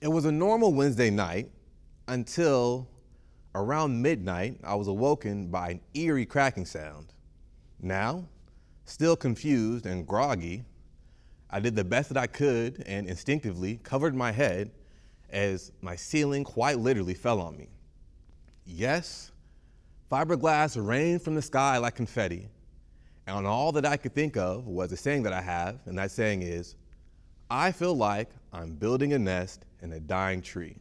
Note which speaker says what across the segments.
Speaker 1: It was a normal Wednesday night until around midnight, I was awoken by an eerie cracking sound. Now, still confused and groggy, I did the best that I could and instinctively covered my head as my ceiling quite literally fell on me. Yes, fiberglass rained from the sky like confetti, and all that I could think of was a saying that I have, and that saying is, I feel like I'm building a nest in a dying tree.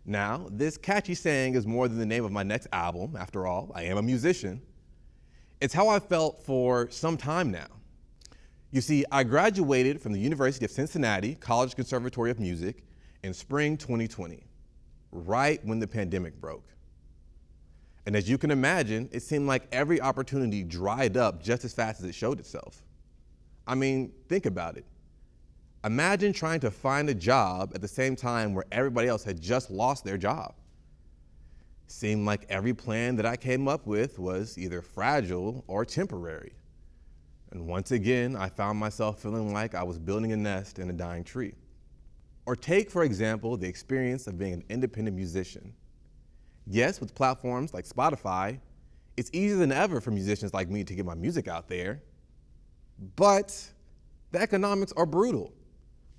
Speaker 1: Now, this catchy saying is more than the name of my next album. After all, I am a musician. It's how I felt for some time now. You see, I graduated from the University of Cincinnati College Conservatory of Music in spring 2020, right when the pandemic broke. And as you can imagine, it seemed like every opportunity dried up just as fast as it showed itself. I mean, think about it. Imagine trying to find a job at the same time where everybody else had just lost their job. Seemed like every plan that I came up with was either fragile or temporary. And once again, I found myself feeling like I was building a nest in a dying tree. Or take, for example, the experience of being an independent musician. Yes, with platforms like Spotify, it's easier than ever for musicians like me to get my music out there, but the economics are brutal.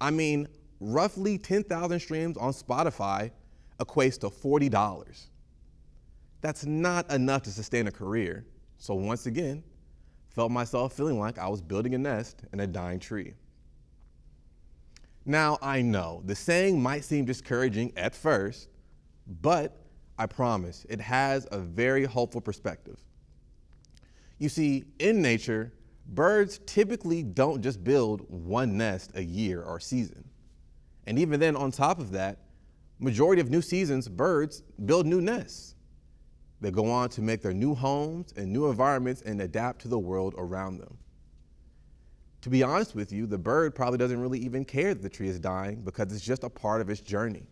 Speaker 1: I mean, roughly 10,000 streams on Spotify equates to $40. That's not enough to sustain a career. So once again, felt myself feeling like I was building a nest in a dying tree. Now, I know the saying might seem discouraging at first, but I promise it has a very hopeful perspective. You see, in nature, birds typically don't just build one nest a year or season. And even then, on top of that, majority of new seasons, birds build new nests. They go on to make their new homes and new environments and adapt to the world around them. To be honest with you, the bird probably doesn't really even care that the tree is dying because it's just a part of its journey.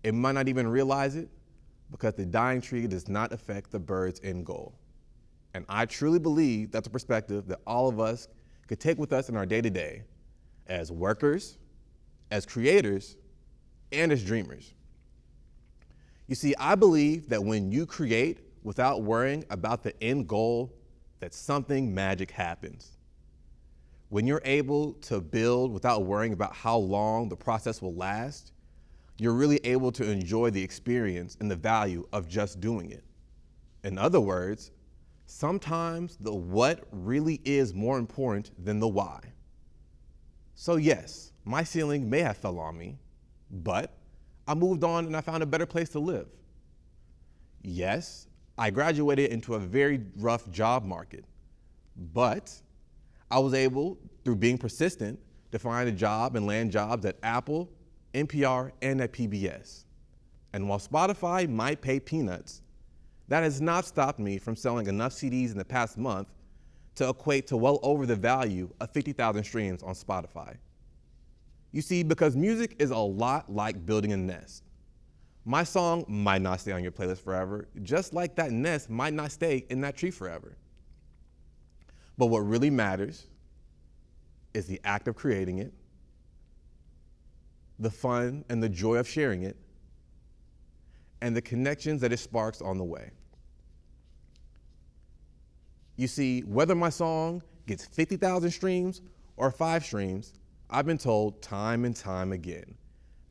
Speaker 1: It might not even realize it because the dying tree does not affect the bird's end goal. And I truly believe that's a perspective that all of us could take with us in our day-to-day as workers, as creators, and as dreamers. You see, I believe that when you create without worrying about the end goal, that something magic happens. When you're able to build without worrying about how long the process will last, you're really able to enjoy the experience and the value of just doing it. In other words, sometimes the what really is more important than the why. So yes, my ceiling may have fell on me, but I moved on and I found a better place to live. Yes, I graduated into a very rough job market, but I was able, through being persistent, to find a job and land jobs at Apple, NPR, and at PBS. And while Spotify might pay peanuts, that has not stopped me from selling enough CDs in the past month to equate to well over the value of 50,000 streams on Spotify. You see, because music is a lot like building a nest. My song might not stay on your playlist forever, just like that nest might not stay in that tree forever. But what really matters is the act of creating it, the fun and the joy of sharing it, and the connections that it sparks on the way. You see, whether my song gets 50,000 streams or 5 streams, I've been told time and time again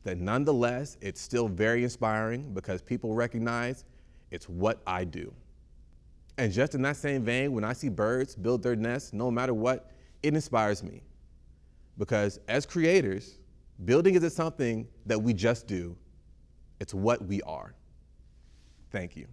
Speaker 1: that nonetheless, it's still very inspiring because people recognize it's what I do. And just in that same vein, when I see birds build their nests, no matter what, it inspires me. Because as creators, building isn't something that we just do, it's what we are. Thank you.